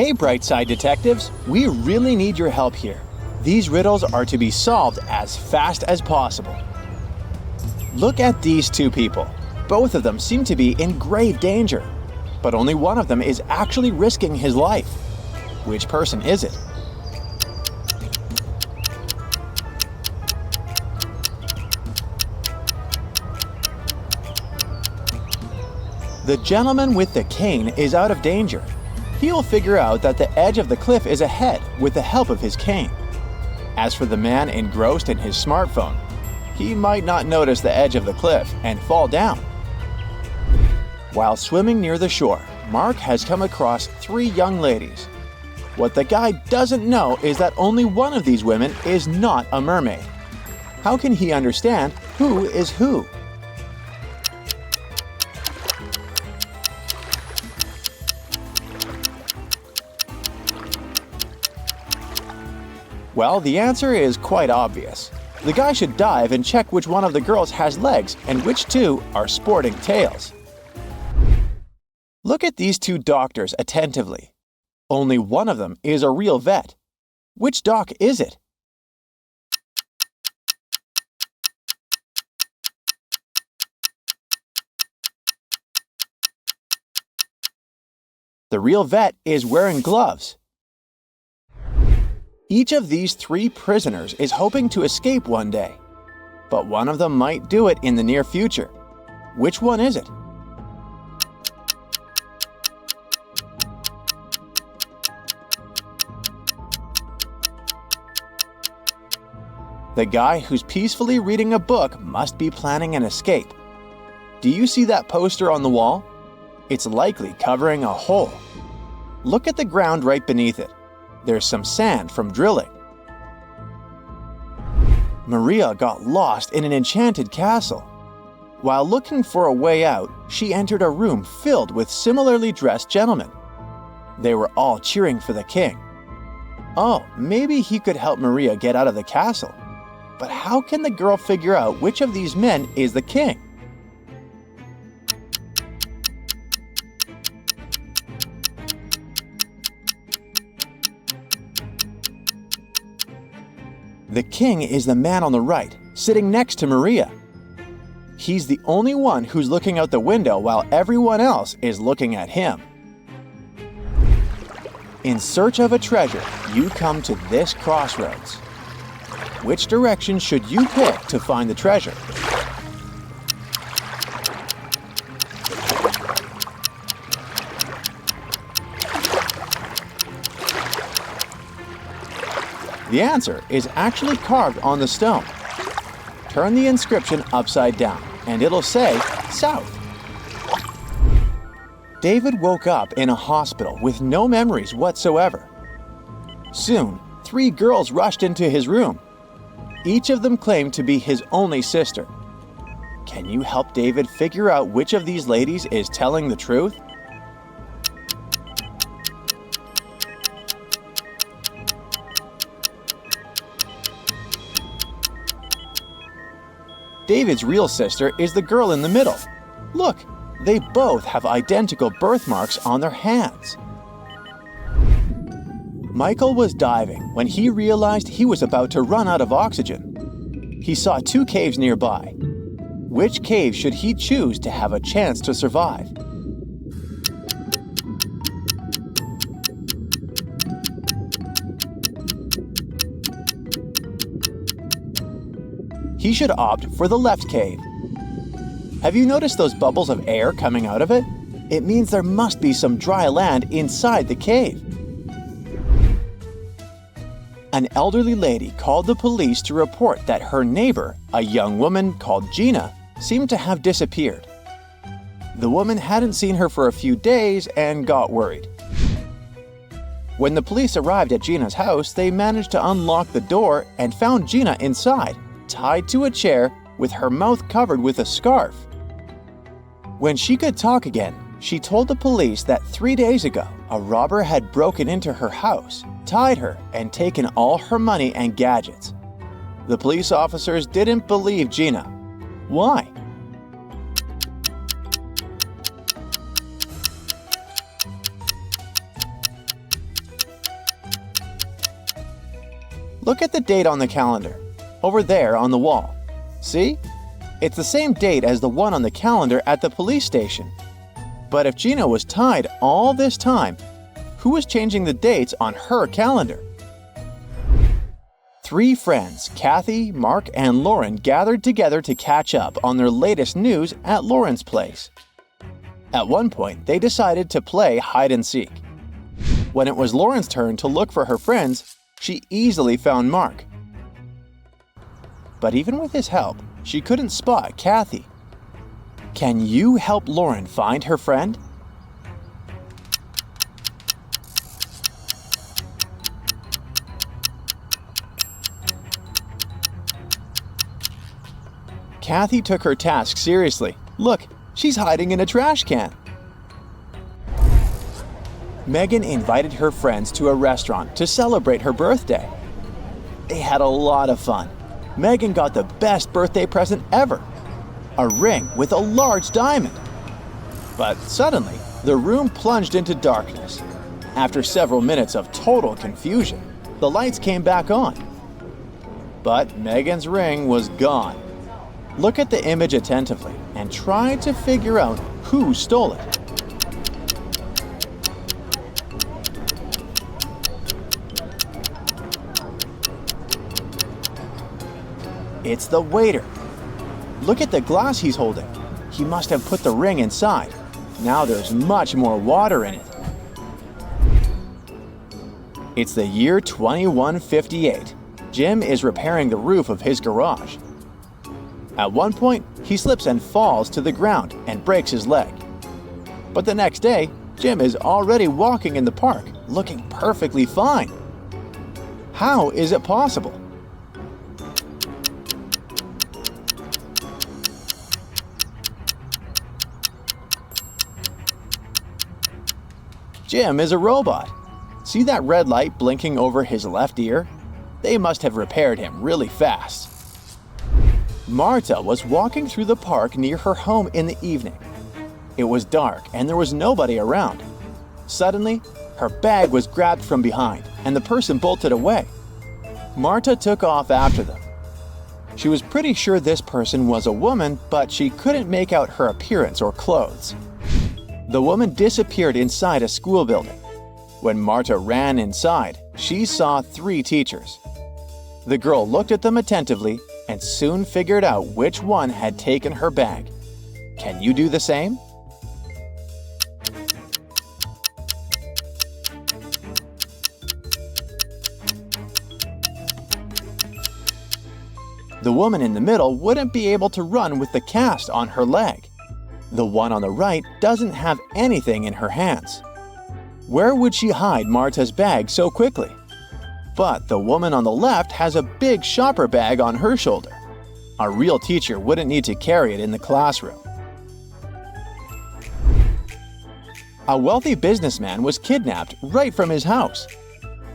Hey, Brightside Detectives, we really need your help here. These riddles are to be solved as fast as possible. Look at these two people. Both of them seem to be in grave danger, but only one of them is actually risking his life. Which person is it? The gentleman with the cane is out of danger. He'll figure out that the edge of the cliff is ahead with the help of his cane. As for the man engrossed in his smartphone, he might not notice the edge of the cliff and fall down. While swimming near the shore, Mark has come across 3 young ladies. What the guy doesn't know is that only one of these women is not a mermaid. How can he understand who is who? Well, the answer is quite obvious. The guy should dive and check which one of the girls has legs and which 2 are sporting tails. Look at these 2 doctors attentively. Only one of them is a real vet. Which doc is it? The real vet is wearing gloves. Each of these 3 prisoners is hoping to escape one day, but one of them might do it in the near future. Which one is it? The guy who's peacefully reading a book must be planning an escape. Do you see that poster on the wall? It's likely covering a hole. Look at the ground right beneath it. There's some sand from drilling. Maria got lost in an enchanted castle. While looking for a way out, she entered a room filled with similarly dressed gentlemen. They were all cheering for the king. Oh, maybe he could help Maria get out of the castle. But how can the girl figure out which of these men is the king? The king is the man on the right, sitting next to Maria. He's the only one who's looking out the window while everyone else is looking at him. In search of a treasure, you come to this crossroads. Which direction should you pick to find the treasure? The answer is actually carved on the stone. Turn the inscription upside down, and it'll say South. David woke up in a hospital with no memories whatsoever. Soon, 3 girls rushed into his room. Each of them claimed to be his only sister. Can you help David figure out which of these ladies is telling the truth? David's real sister is the girl in the middle. Look, they both have identical birthmarks on their hands. Michael was diving when he realized he was about to run out of oxygen. He saw 2 caves nearby. Which cave should he choose to have a chance to survive? He should opt for the left cave. Have you noticed those bubbles of air coming out of it? It means there must be some dry land inside the cave. An elderly lady called the police to report that her neighbor, a young woman called Gina, seemed to have disappeared. The woman hadn't seen her for a few days and got worried. When the police arrived at Gina's house, they managed to unlock the door and found Gina inside, tied to a chair with her mouth covered with a scarf. When she could talk again, she told the police that 3 days ago, a robber had broken into her house, tied her, and taken all her money and gadgets. The police officers didn't believe Gina. Why? Look at the date on the calendar, over there on the wall. See? It's the same date as the one on the calendar at the police station. But if Gina was tied all this time, who was changing the dates on her calendar? Three friends, Kathy, Mark, and Lauren, gathered together to catch up on their latest news at Lauren's place. At one point, they decided to play hide and seek. When it was Lauren's turn to look for her friends, she easily found Mark. But even with his help, she couldn't spot Kathy. Can you help Lauren find her friend? Kathy took her task seriously. Look, she's hiding in a trash can. Megan invited her friends to a restaurant to celebrate her birthday. They had a lot of fun. Megan got the best birthday present ever, a ring with a large diamond. But suddenly, the room plunged into darkness. After several minutes of total confusion, the lights came back on. But Megan's ring was gone. Look at the image attentively and try to figure out who stole it. It's the waiter. Look at the glass he's holding. He must have put the ring inside. Now there's much more water in it. It's the year 2158. Jim is repairing the roof of his garage. At one point, he slips and falls to the ground and breaks his leg. But the next day, Jim is already walking in the park, looking perfectly fine. How is it possible? Jim is a robot. See that red light blinking over his left ear? They must have repaired him really fast. Marta was walking through the park near her home in the evening. It was dark and there was nobody around. Suddenly, her bag was grabbed from behind and the person bolted away. Marta took off after them. She was pretty sure this person was a woman, but she couldn't make out her appearance or clothes. The woman disappeared inside a school building. When Marta ran inside, she saw 3 teachers. The girl looked at them attentively and soon figured out which one had taken her bag. Can you do the same? The woman in the middle wouldn't be able to run with the cast on her leg. The one on the right doesn't have anything in her hands. Where would she hide Marta's bag so quickly? But the woman on the left has a big shopper bag on her shoulder. A real teacher wouldn't need to carry it in the classroom. A wealthy businessman was kidnapped right from his house.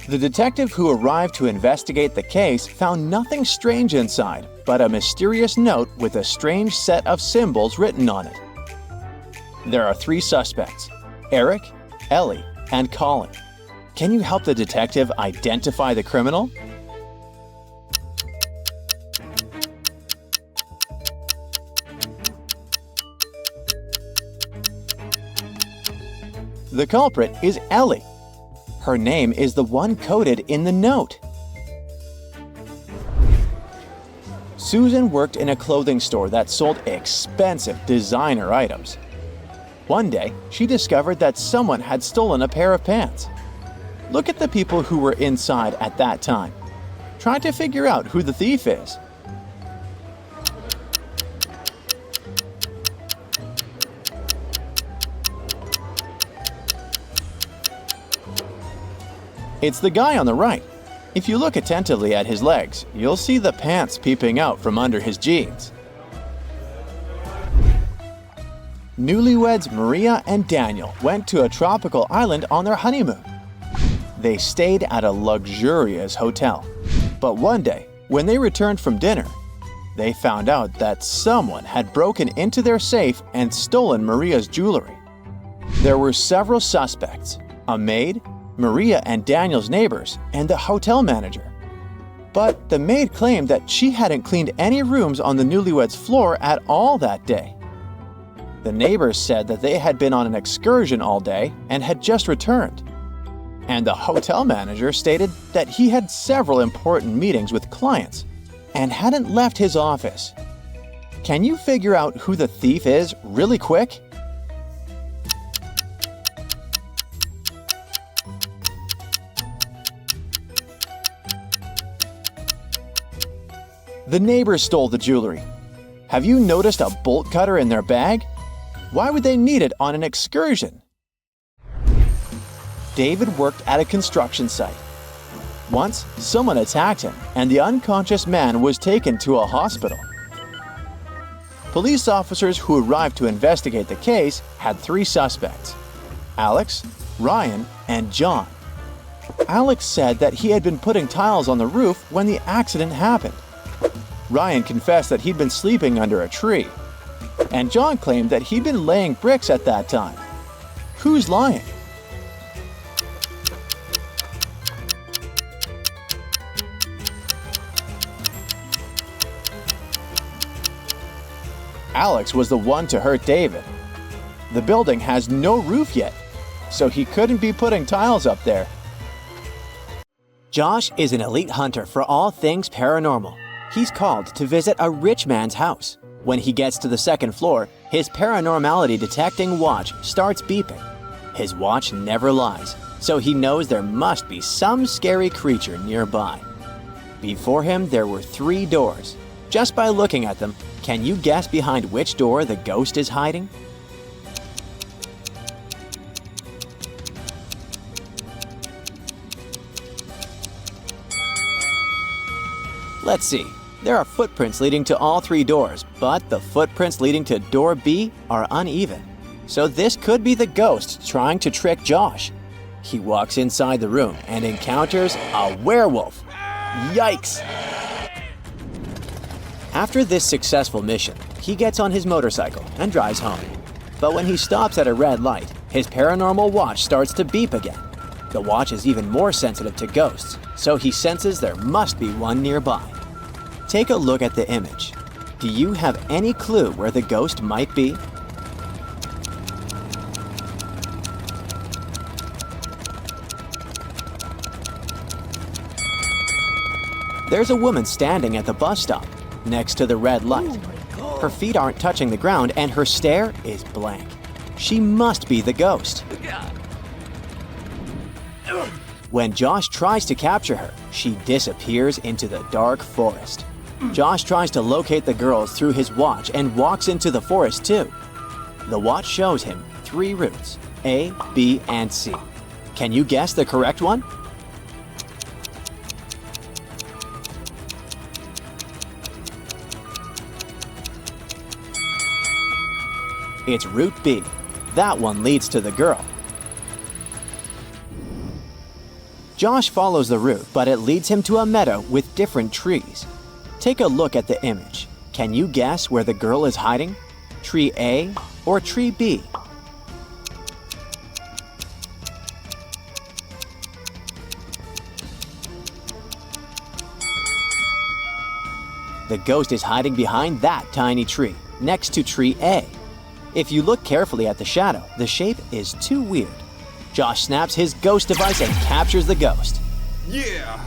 The detective who arrived to investigate the case found nothing strange inside, but a mysterious note with a strange set of symbols written on it. There are 3 suspects: Eric, Ellie, and Colin. Can you help the detective identify the criminal? The culprit is Ellie. Her name is the one coded in the note. Susan worked in a clothing store that sold expensive designer items. One day, she discovered that someone had stolen a pair of pants. Look at the people who were inside at that time. Try to figure out who the thief is. It's the guy on the right. If you look attentively at his legs, you'll see the pants peeping out from under his jeans. Newlyweds Maria and Daniel went to a tropical island on their honeymoon. They stayed at a luxurious hotel. But one day, when they returned from dinner, they found out that someone had broken into their safe and stolen Maria's jewelry. There were several suspects: a maid, Maria and Daniel's neighbors, and the hotel manager. But the maid claimed that she hadn't cleaned any rooms on the newlyweds' floor at all that day. The neighbors said that they had been on an excursion all day and had just returned. And the hotel manager stated that he had several important meetings with clients and hadn't left his office. Can you figure out who the thief is really quick? The neighbors stole the jewelry. Have you noticed a bolt cutter in their bag? Why would they need it on an excursion? David worked at a construction site. Once, someone attacked him, and the unconscious man was taken to a hospital. Police officers who arrived to investigate the case had 3 suspects: Alex, Ryan, and John. Alex said that he had been putting tiles on the roof when the accident happened. Ryan confessed that he'd been sleeping under a tree. And John claimed that he'd been laying bricks at that time. Who's lying? Alex was the one to hurt David. The building has no roof yet, so he couldn't be putting tiles up there. Josh is an elite hunter for all things paranormal. He's called to visit a rich man's house. When he gets to the 2nd floor, his paranormality detecting watch starts beeping. His watch never lies, so he knows there must be some scary creature nearby. Before him, there were 3 doors. Just by looking at them, can you guess behind which door the ghost is hiding? Let's see. There are footprints leading to all 3 doors, but the footprints leading to door B are uneven. So this could be the ghost trying to trick Josh. He walks inside the room and encounters a werewolf. Yikes! After this successful mission, he gets on his motorcycle and drives home. But when he stops at a red light, his paranormal watch starts to beep again. The watch is even more sensitive to ghosts, so he senses there must be one nearby. Take a look at the image. Do you have any clue where the ghost might be? There's a woman standing at the bus stop, next to the red light. Her feet aren't touching the ground and her stare is blank. She must be the ghost. When Josh tries to capture her, she disappears into the dark forest. Josh tries to locate the girls through his watch and walks into the forest too. The watch shows him 3 routes, A, B, and C. Can you guess the correct one? It's Route B. That one leads to the girl. Josh follows the route, but it leads him to a meadow with different trees. Take a look at the image. Can you guess where the girl is hiding? Tree A or tree B? The ghost is hiding behind that tiny tree, next to tree A. If you look carefully at the shadow, the shape is too weird. Josh snaps his ghost device and captures the ghost. Yeah!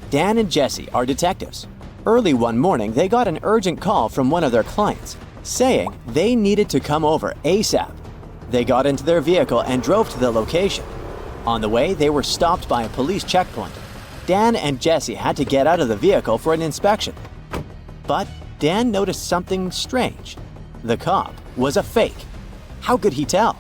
Dan and Jesse are detectives. Early one morning, they got an urgent call from one of their clients, saying they needed to come over ASAP. They got into their vehicle and drove to the location. On the way, they were stopped by a police checkpoint. Dan and Jesse had to get out of the vehicle for an inspection. But Dan noticed something strange. The cop was a fake. How could he tell?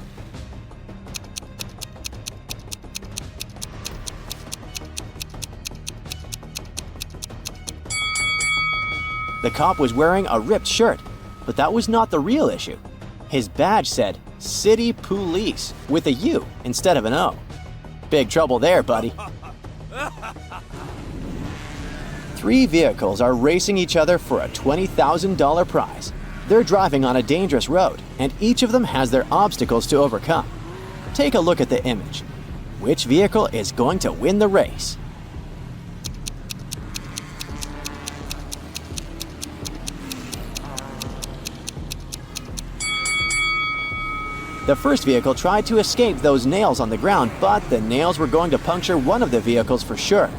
The cop was wearing a ripped shirt, but that was not the real issue. His badge said City Police with a U instead of an O. Big trouble there, buddy. 3 vehicles are racing each other for a $20,000 prize. They're driving on a dangerous road, and each of them has their obstacles to overcome. Take a look at the image. Which vehicle is going to win the race? The first vehicle tried to escape those nails on the ground, but the nails were going to puncture one of the vehicles for sure.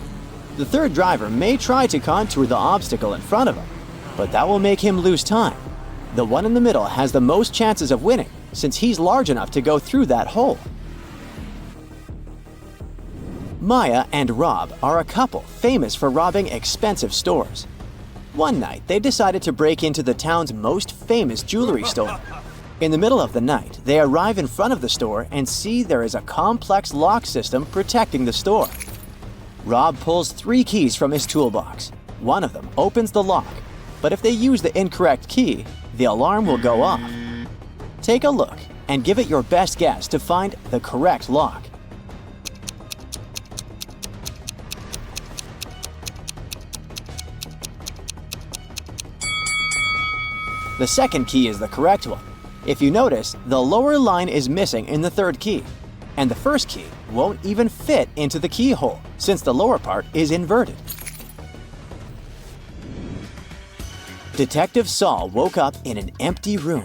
The third driver may try to contour the obstacle in front of him, but that will make him lose time. The one in the middle has the most chances of winning, since he's large enough to go through that hole. Maya and Rob are a couple famous for robbing expensive stores. One night, they decided to break into the town's most famous jewelry store. In the middle of the night, they arrive in front of the store and see there is a complex lock system protecting the store. Rob pulls 3 keys from his toolbox. One of them opens the lock, but if they use the incorrect key, the alarm will go off. Take a look and give it your best guess to find the correct lock. The second key is the correct one. If you notice, the lower line is missing in the third key, and the first key won't even fit into the keyhole since the lower part is inverted. Detective Saul woke up in an empty room.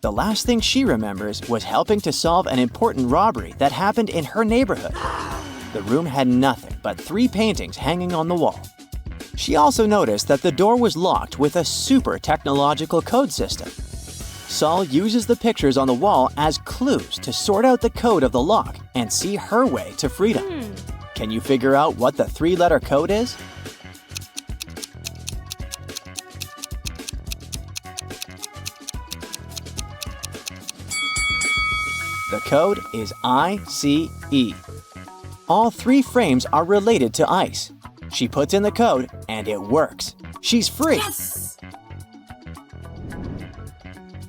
The last thing she remembers was helping to solve an important robbery that happened in her neighborhood. The room had nothing but 3 paintings hanging on the wall. She also noticed that the door was locked with a super technological code system. Saul uses the pictures on the wall as clues to sort out the code of the lock and see her way to freedom. Can you figure out what the 3-letter code is? The code is ICE. All 3 frames are related to ice. She puts in the code and it works. She's free! Yes!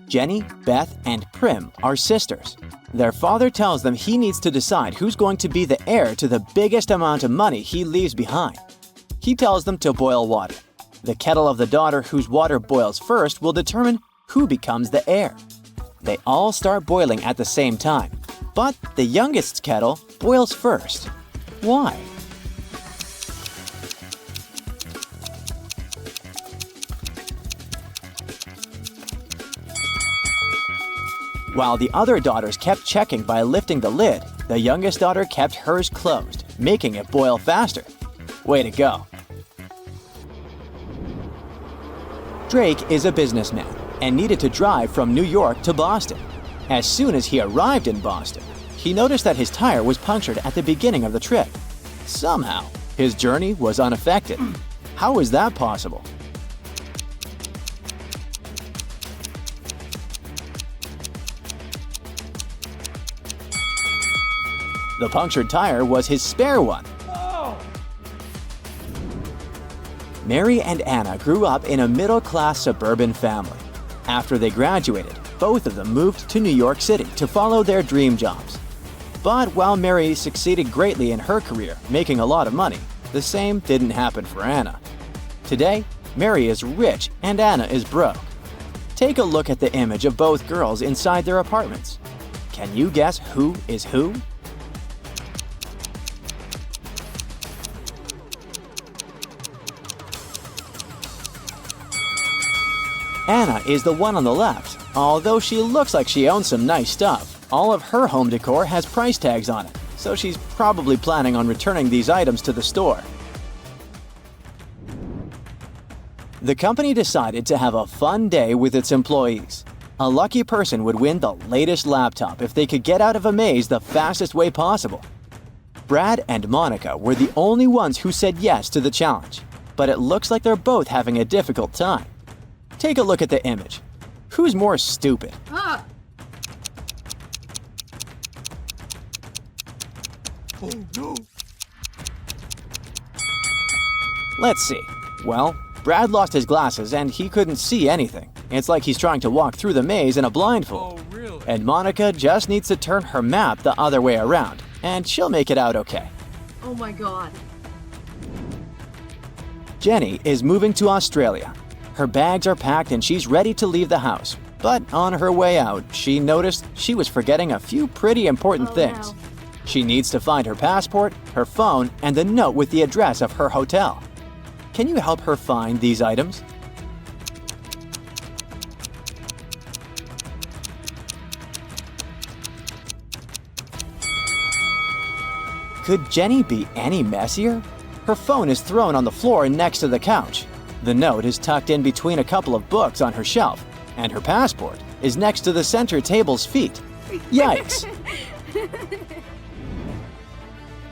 Jenny, Beth, and Prim are sisters. Their father tells them he needs to decide who's going to be the heir to the biggest amount of money he leaves behind. He tells them to boil water. The kettle of the daughter whose water boils first will determine who becomes the heir. They all start boiling at the same time, but the youngest's kettle boils first. Why? While the other daughters kept checking by lifting the lid, the youngest daughter kept hers closed, making it boil faster. Way to go. Drake is a businessman and needed to drive from New York to Boston. As soon as he arrived in Boston, he noticed that his tire was punctured at the beginning of the trip. Somehow, his journey was unaffected. How is that possible? The punctured tire was his spare one. Mary and Anna grew up in a middle-class suburban family. After they graduated, both of them moved to New York City to follow their dream jobs. But while Mary succeeded greatly in her career, making a lot of money, the same didn't happen for Anna. Today, Mary is rich and Anna is broke. Take a look at the image of both girls inside their apartments. Can you guess who is who? Anna is the one on the left. Although she looks like she owns some nice stuff, all of her home decor has price tags on it, so she's probably planning on returning these items to the store. The company decided to have a fun day with its employees. A lucky person would win the latest laptop if they could get out of a maze the fastest way possible. Brad and Monica were the only ones who said yes to the challenge, but it looks like they're both having a difficult time. Take a look at the image. Who's more stupid? Ah! Oh no! Let's see. Well, Brad lost his glasses and he couldn't see anything. It's like he's trying to walk through the maze in a blindfold. Oh really? And Monica just needs to turn her map the other way around, and she'll make it out okay. Oh my god. Jenny is moving to Australia. Her bags are packed and she's ready to leave the house. But on her way out, she noticed she was forgetting a few pretty important things. No. She needs to find her passport, her phone, and the note with the address of her hotel. Can you help her find these items? Could Jenny be any messier? Her phone is thrown on the floor next to the couch. The note is tucked in between a couple of books on her shelf, and her passport is next to the center table's feet. Yikes!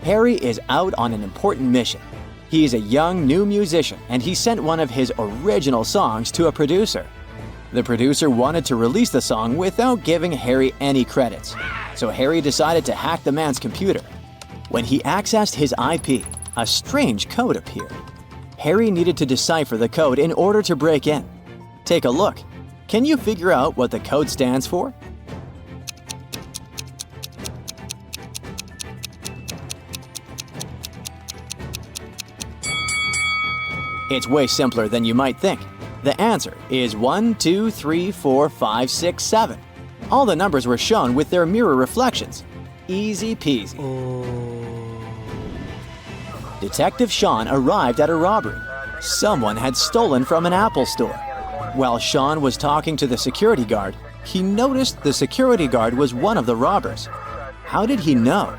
Harry is out on an important mission. He is a young new musician, and he sent one of his original songs to a producer. The producer wanted to release the song without giving Harry any credits, so Harry decided to hack the man's computer. When he accessed his IP, a strange code appeared. Harry needed to decipher the code in order to break in. Take a look. Can you figure out what the code stands for? It's way simpler than you might think. The answer is 1, 2, 3, 4, 5, 6, 7. All the numbers were shown with their mirror reflections. Easy peasy. Detective Sean arrived at a robbery. Someone had stolen from an Apple store. While Sean was talking to the security guard, he noticed the security guard was one of the robbers. How did he know?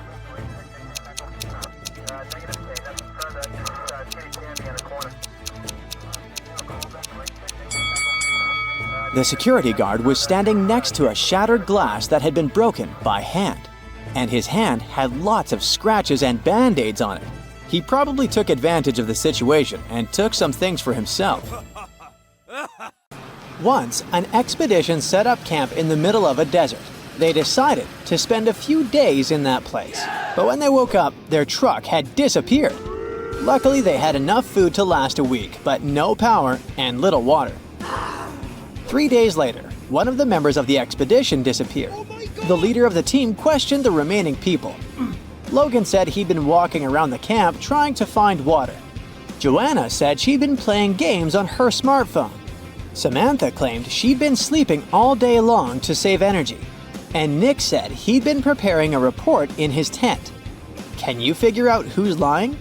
The security guard was standing next to a shattered glass that had been broken by hand, and his hand had lots of scratches and band-aids on it. He probably took advantage of the situation and took some things for himself. Once, an expedition set up camp in the middle of a desert. They decided to spend a few days in that place, but when they woke up, their truck had disappeared. Luckily, they had enough food to last a week, but no power and little water. 3 days later, one of the members of the expedition disappeared. The leader of the team questioned the remaining people. Logan said he'd been walking around the camp trying to find water. Joanna said she'd been playing games on her smartphone. Samantha claimed she'd been sleeping all day long to save energy. And Nick said he'd been preparing a report in his tent. Can you figure out who's lying?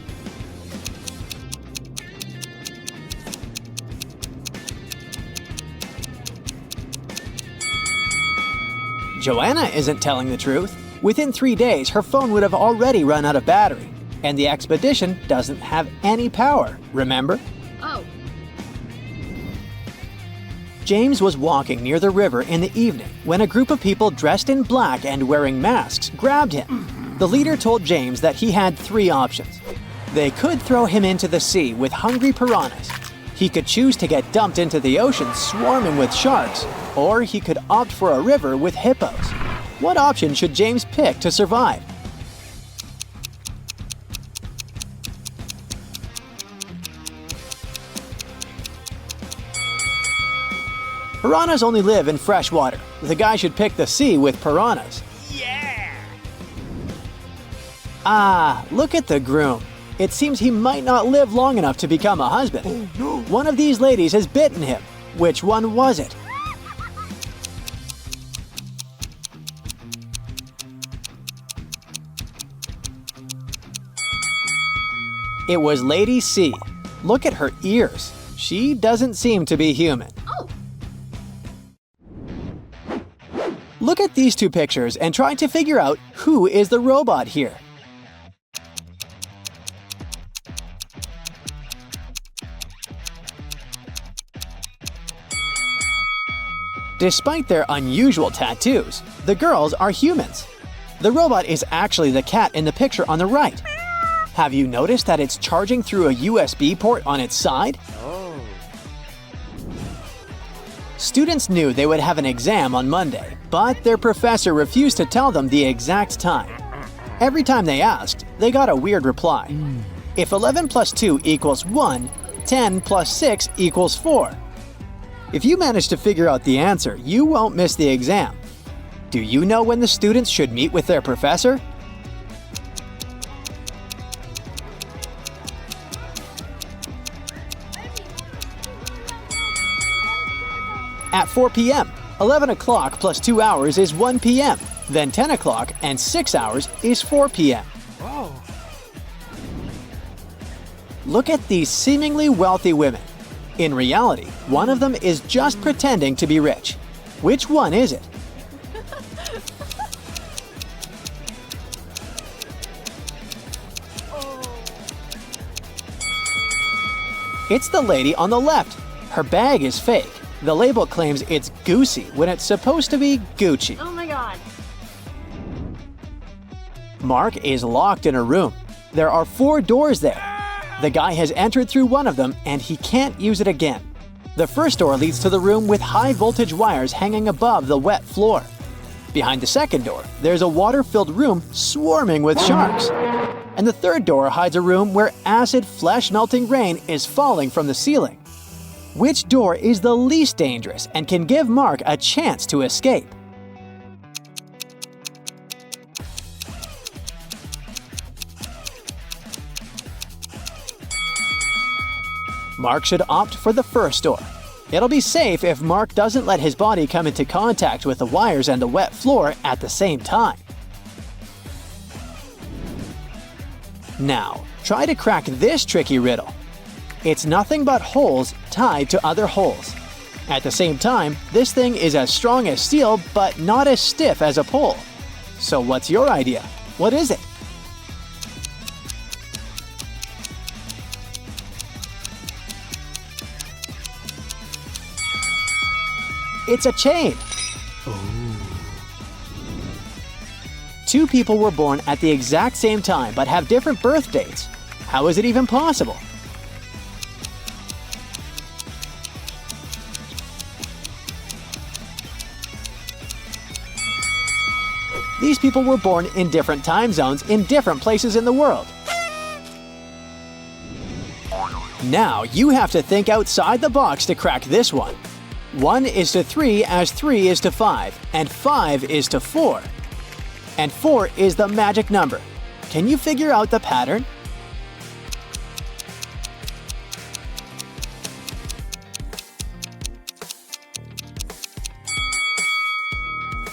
Joanna isn't telling the truth. Within 3 days, her phone would have already run out of battery. And the expedition doesn't have any power, remember? Oh. James was walking near the river in the evening when a group of people dressed in black and wearing masks grabbed him. The leader told James that he had 3 options. They could throw him into the sea with hungry piranhas. He could choose to get dumped into the ocean swarming with sharks, or he could opt for a river with hippos. What option should James pick to survive? Piranhas only live in fresh water. The guy should pick the sea with piranhas. Yeah! Ah, look at the groom. It seems he might not live long enough to become a husband. Oh no! One of these ladies has bitten him. Which one was it? It was Lady C. Look at her ears. She doesn't seem to be human. Oh. Look at these 2 pictures and try to figure out who is the robot here. Despite their unusual tattoos, the girls are humans. The robot is actually the cat in the picture on the right. Have you noticed that it's charging through a USB port on its side? Oh. Students knew they would have an exam on Monday, but their professor refused to tell them the exact time. Every time they asked, they got a weird reply. If 11 plus 2 equals 1, 10 plus 6 equals 4. If you manage to figure out the answer, you won't miss the exam. Do you know when the students should meet with their professor? At 4 p.m. 11 o'clock plus 2 hours is 1 p.m. Then 10 o'clock and 6 hours is 4 p.m. Oh. Look at these seemingly wealthy women. In reality, one of them is just pretending to be rich. Which one is it? It's the lady on the left. Her bag is fake. The label claims it's Goosey when it's supposed to be Gucci. Oh my god. Mark is locked in a room. There are 4 doors there. The guy has entered through one of them and he can't use it again. The first door leads to the room with high voltage wires hanging above the wet floor. Behind the second door, there's a water-filled room swarming with sharks. And the third door hides a room where acid flesh-melting rain is falling from the ceiling. Which door is the least dangerous and can give Mark a chance to escape? Mark should opt for the first door. It'll be safe if Mark doesn't let his body come into contact with the wires and the wet floor at the same time. Now, try to crack this tricky riddle. It's nothing but holes tied to other holes. At the same time, this thing is as strong as steel but not as stiff as a pole. So what's your idea? What is it? It's a chain. Two people were born at the exact same time but have different birth dates. How is it even possible? These people were born in different time zones in different places in the world. Now you have to think outside the box to crack this one. 1 is to 3 as 3 is to 5, and 5 is to 4. And 4 is the magic number. Can you figure out the pattern?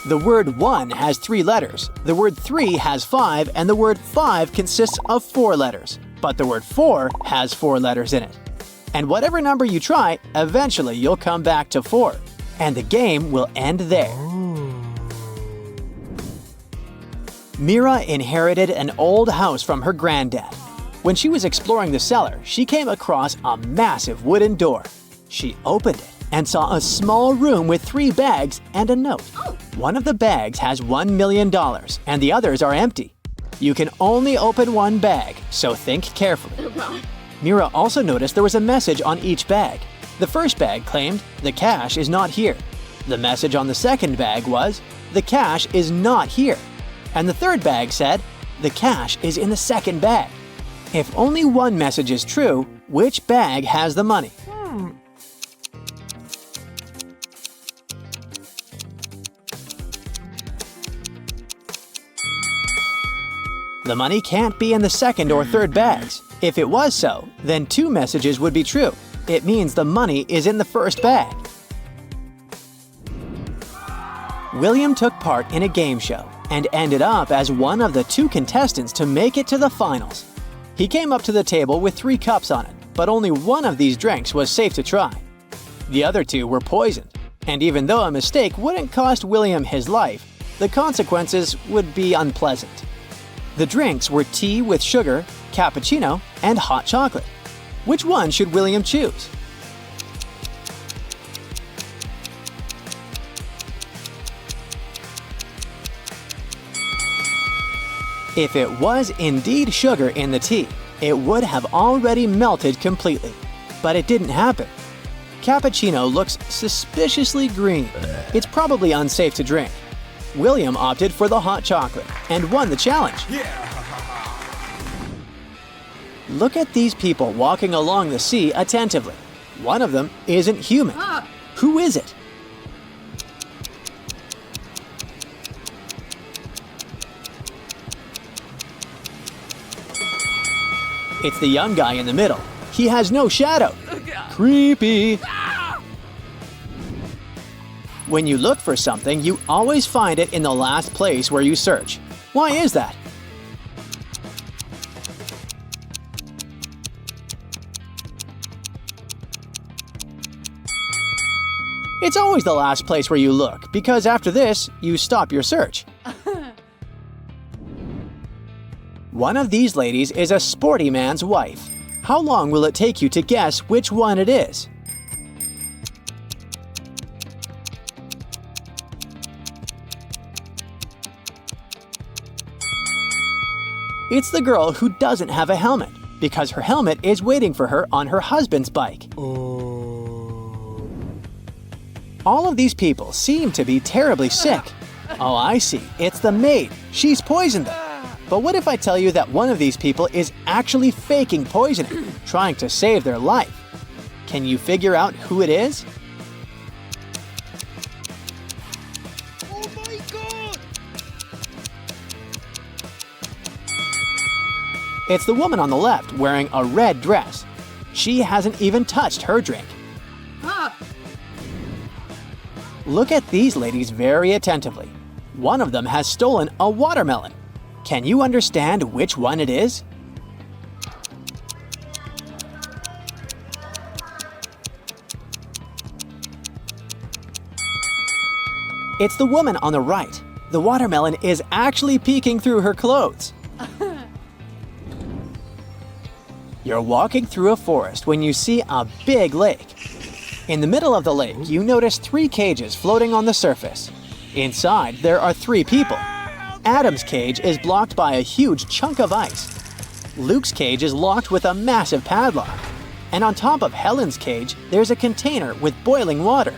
The word 1 has 3 letters, the word 3 has 5, and the word 5 consists of 4 letters. But the word 4 has 4 letters in it. And whatever number you try, eventually you'll come back to 4. And the game will end there. Mira inherited an old house from her granddad. When she was exploring the cellar, she came across a massive wooden door. She opened it and saw a small room with 3 bags and a note. One of the bags has $1 million and the others are empty. You can only open one bag, so think carefully. Oh god. Mira also noticed there was a message on each bag. The first bag claimed, "The cash is not here." The message on the second bag was, "The cash is not here." And the third bag said, "The cash is in the second bag." If only one message is true, which bag has the money? The money can't be in the second or third bags. If it was so, then 2 messages would be true. It means the money is in the first bag. William took part in a game show and ended up as one of the 2 contestants to make it to the finals. He came up to the table with 3 cups on it, but only one of these drinks was safe to try. The other 2 were poisoned, and even though a mistake wouldn't cost William his life, the consequences would be unpleasant. The drinks were tea with sugar, cappuccino, and hot chocolate. Which one should William choose? If it was indeed sugar in the tea, it would have already melted completely. But it didn't happen. Cappuccino looks suspiciously green. It's probably unsafe to drink. William opted for the hot chocolate and won the challenge. Look at these people walking along the sea attentively. One of them isn't human. Who is it? It's the young guy in the middle. He has no shadow. Creepy. When you look for something, you always find it in the last place where you search. Why is that? It's always the last place where you look, because after this, you stop your search. One of these ladies is a sporty man's wife. How long will it take you to guess which one it is? It's the girl who doesn't have a helmet, because her helmet is waiting for her on her husband's bike. All of these people seem to be terribly sick. Oh, I see. It's the maid. She's poisoned them. But what if I tell you that one of these people is actually faking poisoning, trying to save their life? Can you figure out who it is? Oh my god! It's the woman on the left wearing a red dress. She hasn't even touched her drink. Look at these ladies very attentively. One of them has stolen a watermelon. Can you understand which one it is? It's the woman on the right. The watermelon is actually peeking through her clothes. You're walking through a forest when you see a big lake. In the middle of the lake, you notice 3 cages floating on the surface. Inside, there are 3 people. Adam's cage is blocked by a huge chunk of ice. Luke's cage is locked with a massive padlock. And on top of Helen's cage, there's a container with boiling water.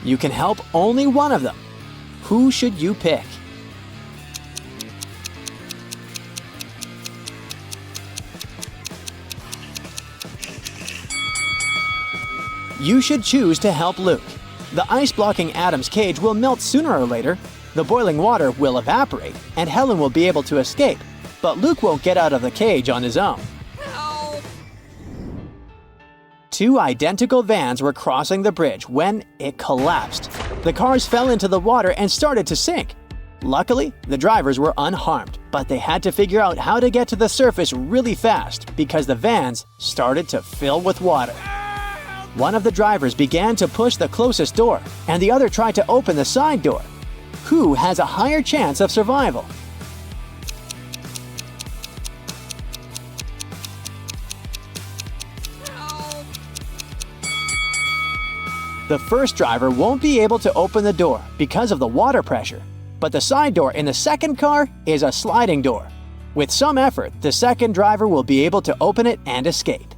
You can help only one of them. Who should you pick? You should choose to help Luke. The ice blocking Adam's cage will melt sooner or later, the boiling water will evaporate, and Helen will be able to escape, but Luke won't get out of the cage on his own. Help! 2 identical vans were crossing the bridge when it collapsed. The cars fell into the water and started to sink. Luckily, the drivers were unharmed, but they had to figure out how to get to the surface really fast because the vans started to fill with water. One of the drivers began to push the closest door, and the other tried to open the side door. Who has a higher chance of survival? Help! The first driver won't be able to open the door because of the water pressure, but the side door in the second car is a sliding door. With some effort, the second driver will be able to open it and escape.